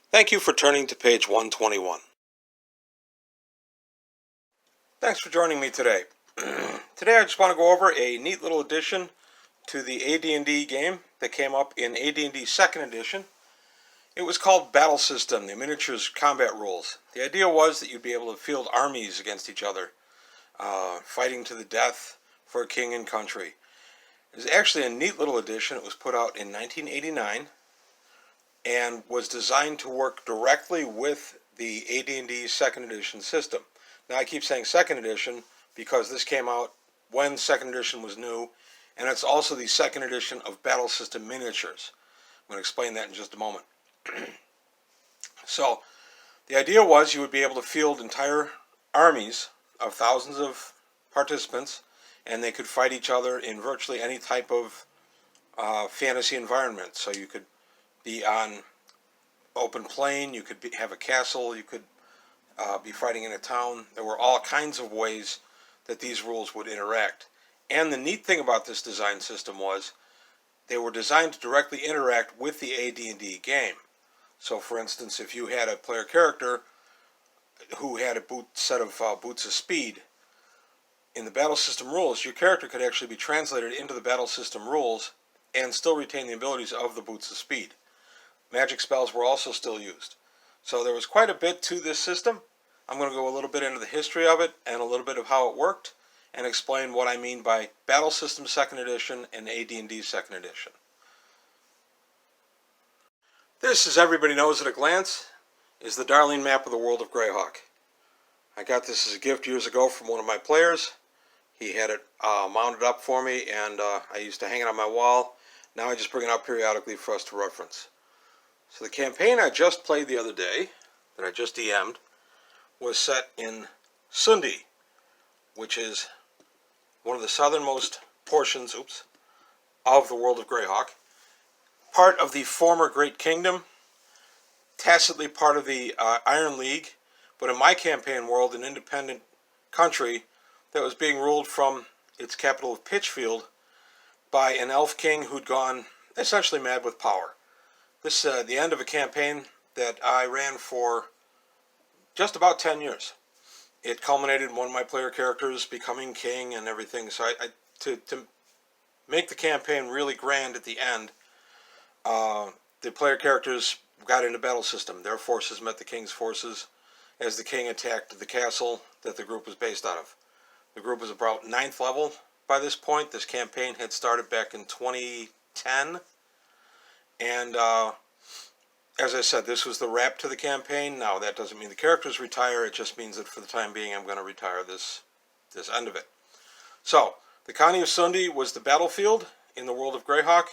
Thank you for turning to page 121. Thanks for joining me today. Today I just want to go over a neat little addition to the AD&D game that came up in AD&D 2nd edition. It was called Battlesystem, the miniatures combat rules. The idea was that you'd be able to field armies against each other, fighting to the death for a king and country. It was actually a neat little addition. It was put out in 1989 and was designed to work directly with the AD&D 2nd edition system. Now I keep saying 2nd edition because this came out when 2nd edition was new, and it's also the 2nd edition of Battlesystem miniatures. I'm going to explain that in just a moment. So the idea was you would be able to field entire armies of thousands of participants, and they could fight each other in virtually any type of fantasy environment. So you could be on open plain, you could have a castle, you could be fighting in a town. There were all kinds of ways that these rules would interact. And the neat thing about this design system was they were designed to directly interact with the AD&D game. So for instance, if you had a player character who had a set of boots of speed, in the battle system rules, your character could actually be translated into the battle system rules and still retain the abilities of the boots of speed. Magic spells were also still used. So there was quite a bit to this system. I'm going to go a little bit into the history of it and a little bit of how it worked and explain what I mean by Battlesystem 2nd edition and AD&D 2nd edition. This, as everybody knows at a glance, is the darling map of the world of Greyhawk. I got this as a gift years ago from one of my players. He had it mounted up for me, and I used to hang it on my wall. Now I just bring it up periodically for us to reference. So the campaign I just played the other day, that I just DM'd, was set in Sunndi, which is one of the southernmost portions of the world of Greyhawk. Part of the former Great Kingdom, tacitly part of the Iron League, but in my campaign world, an independent country that was being ruled from its capital of Pitchfield by an elf king who'd gone essentially mad with power. This is the end of a campaign that I ran for just about 10 years. It culminated in one of my player characters becoming king and everything. So to make the campaign really grand at the end, the player characters got into battle system. Their forces met the king's forces as the king attacked the castle that the group was based out of. The group was about 9th level by this point. This campaign had started back in 2010. And as I said, this was the wrap to the campaign. Now, that doesn't mean the characters retire. It just means that for the time being, I'm going to retire this end of it. So, the county of Sunndi was the battlefield in the world of Greyhawk,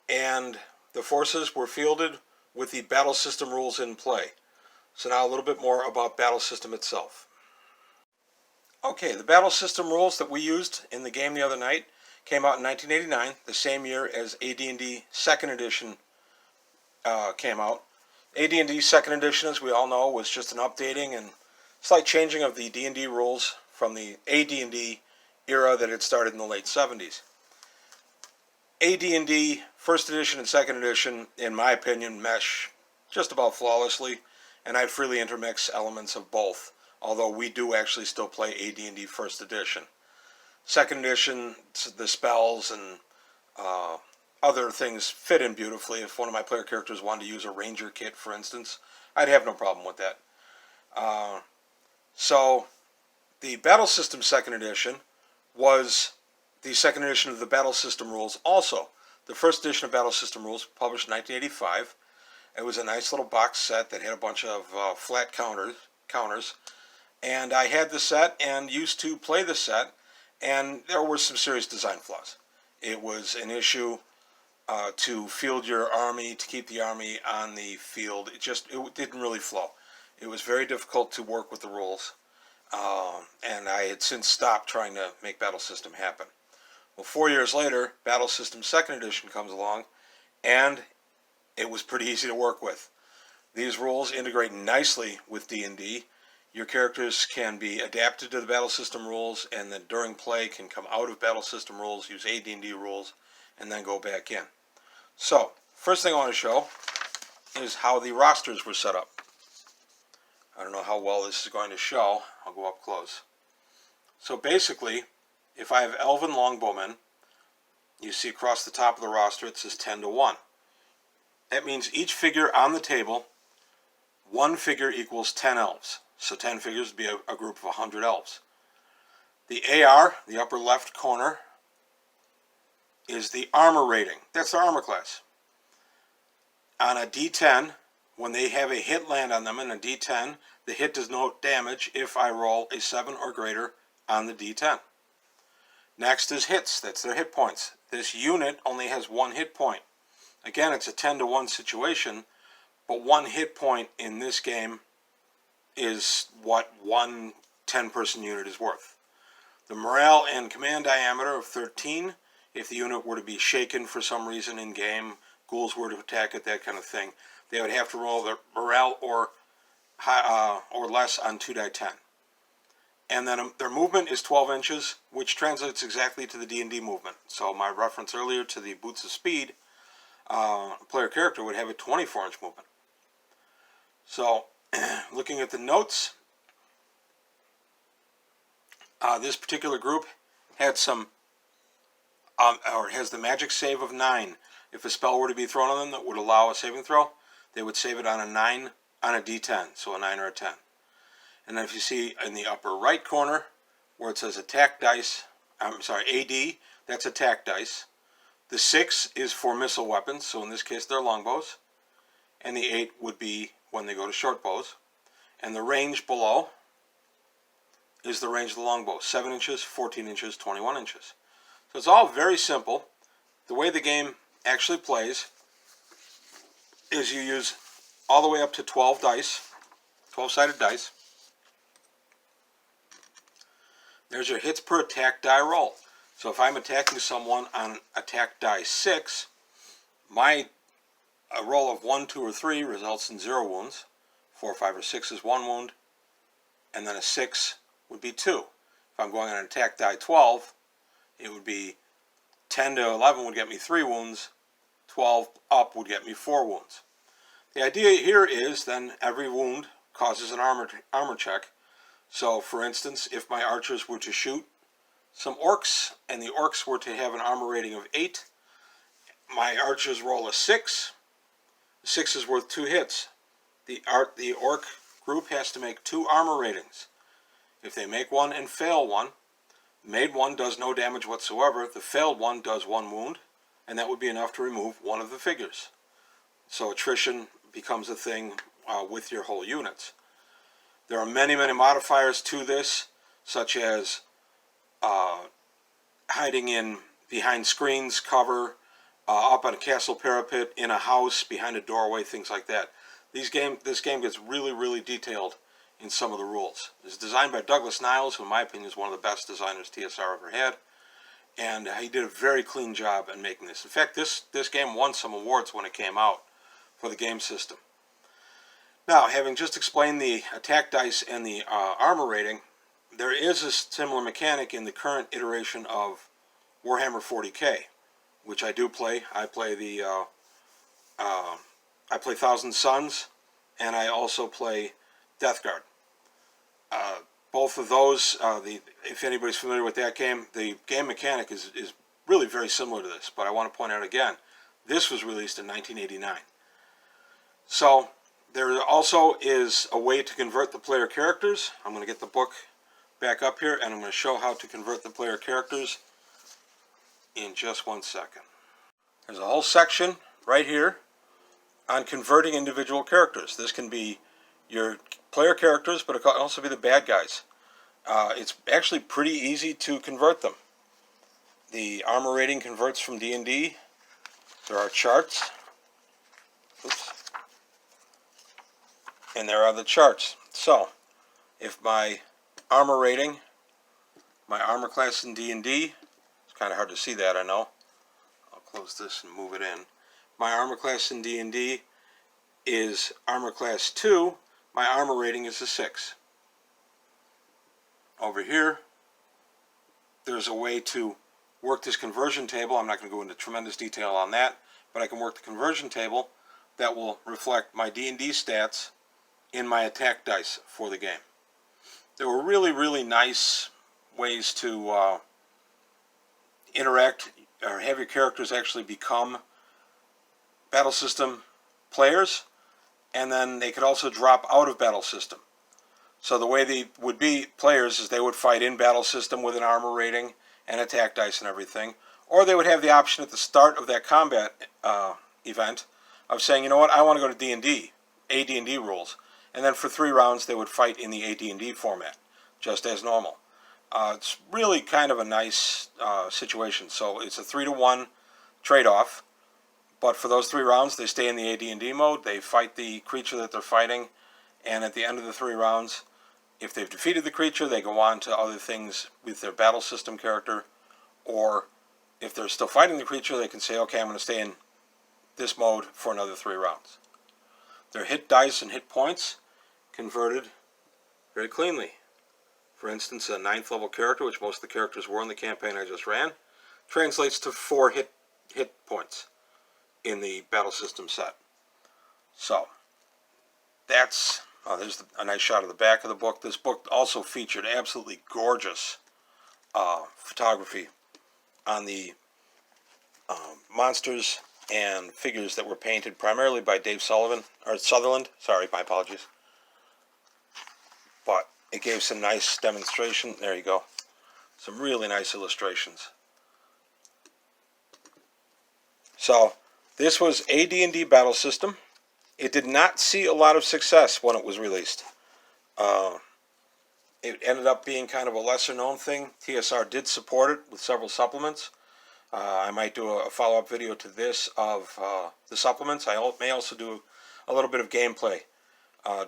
and the forces were fielded with the battle system rules in play. So now a little bit more about battle system itself. Okay, the battle system rules that we used in the game the other night came out in 1989, the same year as AD&D 2nd edition came out. AD&D 2nd edition, as we all know, was just an updating and slight changing of the D&D rules from the AD&D era that had started in the late 70s. AD&D 1st edition and 2nd edition, in my opinion, mesh just about flawlessly, and I freely intermix elements of both, although we do actually still play AD&D 1st edition. 2nd edition, the spells and other things fit in beautifully. If one of my player characters wanted to use a ranger kit, for instance, I'd have no problem with that. So the Battle System 2nd edition was the 2nd edition of the Battle System rules also. The 1st edition of Battle System rules, published in 1985. It was a nice little box set that had a bunch of flat counters. And I had the set and used to play the set, and there were some serious design flaws. It was an issue to field your army, to keep the army on the field. It didn't really flow. It was very difficult to work with the rules, and I had since stopped trying to make Battle System happen. Well, 4 years later, Battle System 2nd edition comes along, and it was pretty easy to work with. These rules integrate nicely with D&D. Your characters can be adapted to the battle system rules, and then during play can come out of battle system rules, use AD&D rules, and then go back in. So, first thing I want to show is how the rosters were set up. I don't know how well this is going to show. I'll go up close. So basically, if I have elven longbowmen, you see across the top of the roster it says 10-1. That means each figure on the table, one figure equals 10 elves. So 10 figures would be a group of 100 elves. The AR, the upper left corner, is the armor rating. That's their armor class. On a D10, when they have a hit land on them in a D10, the hit does no damage if I roll a 7 or greater on the D10. Next is hits. That's their hit points. This unit only has one hit point. Again, it's a 10-1 situation, but one hit point in this game is what one 10-person unit is worth. The morale and command diameter of 13. If the unit were to be shaken for some reason in game, ghouls were to attack it, that kind of thing, they would have to roll their morale or less on 2d10. And then their movement is 12 inches, which translates exactly to the D&D movement. So my reference earlier to the Boots of Speed, player character would have a 24-inch movement. So, looking at the notes, this particular group had some, or has the magic save of 9. If a spell were to be thrown on them that would allow a saving throw, they would save it on a 9 on a D10, so a 9 or a 10. And then if you see in the upper right corner where it says attack dice, AD, that's attack dice. The 6 is for missile weapons, so in this case they're longbows. And the 8 would be when they go to short bows. And the range below is the range of the longbow, 7 inches, 14 inches, 21 inches. So it's all very simple. The way the game actually plays is you use all the way up to 12 dice, 12-sided dice. There's your hits per attack die roll. So if I'm attacking someone on attack die 6, my roll of 1, 2, or 3 results in 0 wounds. 4, 5, or 6 is 1 wound. And then a 6 would be 2. If I'm going on an attack die 12, it would be 10 to 11 would get me 3 wounds. 12 up would get me 4 wounds. The idea here is then every wound causes an armor check. So, for instance, if my archers were to shoot some orcs, and the orcs were to have an armor rating of 8, my archers roll a 6. 6 is worth 2 hits. The orc group has to make 2 armor ratings. If they make one and fail one, the made one does no damage whatsoever. The failed one does 1 wound, and that would be enough to remove one of the figures. So attrition becomes a thing with your whole units. There are many, many modifiers to this, such as hiding in behind screens, cover, up on a castle parapet, in a house, behind a doorway, things like that. This game gets really, really detailed in some of the rules. It's designed by Douglas Niles, who in my opinion is one of the best designers TSR ever had, and he did a very clean job in making this. In fact, this game won some awards when it came out for the game system. Now, having just explained the attack dice and the armor rating, there is a similar mechanic in the current iteration of Warhammer 40k, which I do play. I play Thousand Suns, and I also play Death Guard. Both of those, if anybody's familiar with that game, the game mechanic is really very similar to this. But I want to point out again, this was released in 1989. So there also is a way to convert the player characters. I'm going to get the book back up here, and I'm going to show how to convert the player characters in just 1 second. There's a whole section right here on converting individual characters. This can be your player characters, but it can also be the bad guys. It's actually pretty easy to convert them. The armor rating converts from D&D. There are charts. Oops. And there are the charts. So, if my armor rating, my armor class in D&D, it's kind of hard to see that, I know. I'll close this and move it in. My armor class in D&D is armor class 2. My armor rating is a 6. Over here, there's a way to work this conversion table. I'm not going to go into tremendous detail on that, but I can work the conversion table that will reflect my D&D stats in my attack dice for the game. There were really, really nice ways to interact or have your characters actually become Battlesystem players, and then they could also drop out of Battlesystem. So the way they would be players is they would fight in Battlesystem with an armor rating and attack dice and everything, or they would have the option at the start of that combat event of saying, you know what, I want to go to D&D, AD&D rules, and then for 3 rounds they would fight in the AD&D format, just as normal. It's really kind of a nice situation. So it's a 3-to-1 trade-off, but for those 3 rounds they stay in the AD&D mode, they fight the creature that they're fighting, and at the end of the 3 rounds, if they've defeated the creature, they go on to other things with their Battlesystem character, or if they're still fighting the creature, they can say, okay, I'm going to stay in this mode for another 3 rounds. Their hit dice and hit points converted very cleanly. For instance, a 9th level character, which most of the characters were in the campaign I just ran, translates to 4 hit points in the Battlesystem set. So, that's... there's a nice shot of the back of the book. This book also featured absolutely gorgeous photography on the monsters and figures that were painted primarily by Dave Sutherland. Sorry, my apologies. But it gave some nice demonstration. There you go. Some really nice illustrations. So, this was AD&D Battlesystem. It did not see a lot of success when it was released. It ended up being kind of a lesser-known thing. TSR did support it with several supplements. I might do a follow-up video to this of the supplements. I may also do a little bit of gameplay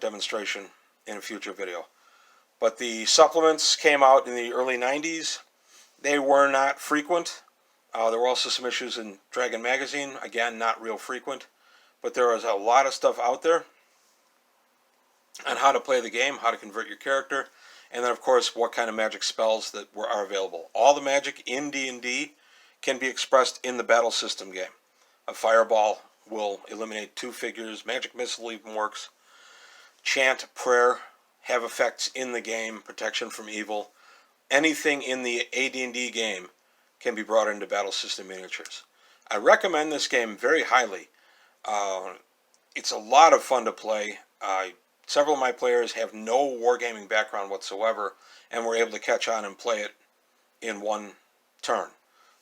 demonstration in a future video. But the supplements came out in the early 90s. They were not frequent. There were also some issues in Dragon Magazine. Again, not real frequent. But there is a lot of stuff out there on how to play the game, how to convert your character, and then, of course, what kind of magic spells that are available. All the magic in D&D can be expressed in the Battlesystem game. A fireball will eliminate 2 figures. Magic missile even works. Chant, prayer have effects in the game. Protection from evil. Anything in the AD&D game can be brought into Battlesystem miniatures. I recommend this game very highly. It's a lot of fun to play. Several of my players have no wargaming background whatsoever, and were able to catch on and play it in one turn.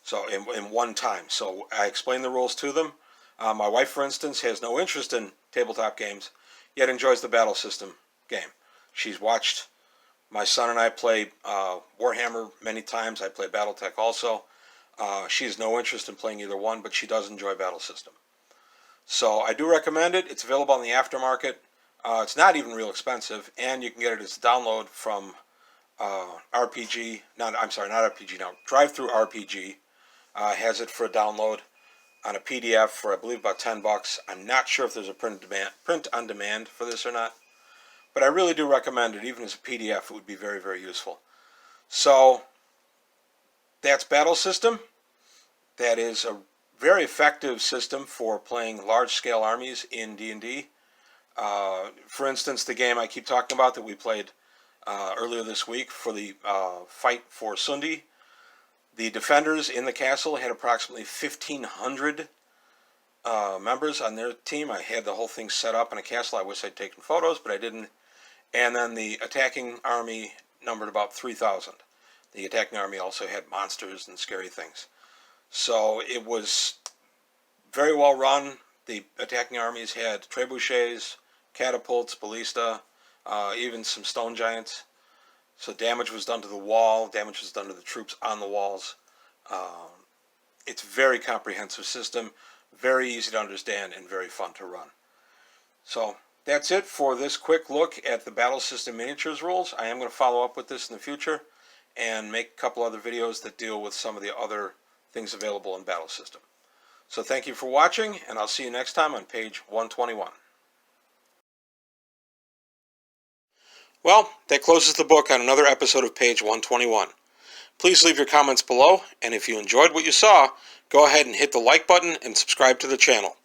So in one time. So I explained the rules to them. My wife, for instance, has no interest in tabletop games, yet enjoys the Battlesystem game. She's watched my son and I play Warhammer many times. I play Battletech also. She has no interest in playing either one, but she does enjoy Battlesystem. So I do recommend it. It's available on the aftermarket. It's not even real expensive, and you can get it as a download from RPG. Not RPG now. Drive-Thru RPG has it for a download on a PDF for, I believe, about $10. I'm not sure if there's a print on demand for this or not, but I really do recommend it. Even as a PDF, it would be very, very useful. So that's Battlesystem. That is a very effective system for playing large-scale armies in D&D. For instance, the game I keep talking about that we played earlier this week for the fight for Sunndi, the defenders in the castle had approximately 1,500 members on their team. I had the whole thing set up in a castle. I wish I'd taken photos, but I didn't. And then the attacking army numbered about 3,000. The attacking army also had monsters and scary things. So it was very well run. The attacking armies had trebuchets, catapults, ballista, even some stone giants. So damage was done to the wall, damage was done to the troops on the walls. It's a very comprehensive system, very easy to understand, and very fun to run. So that's it for this quick look at the Battlesystem miniatures rules. I am going to follow up with this in the future and make a couple other videos that deal with some of the other things available in Battlesystem. So thank you for watching, and I'll see you next time on page 121. Well, that closes the book on another episode of page 121. Please leave your comments below, and if you enjoyed what you saw, go ahead and hit the like button and subscribe to the channel.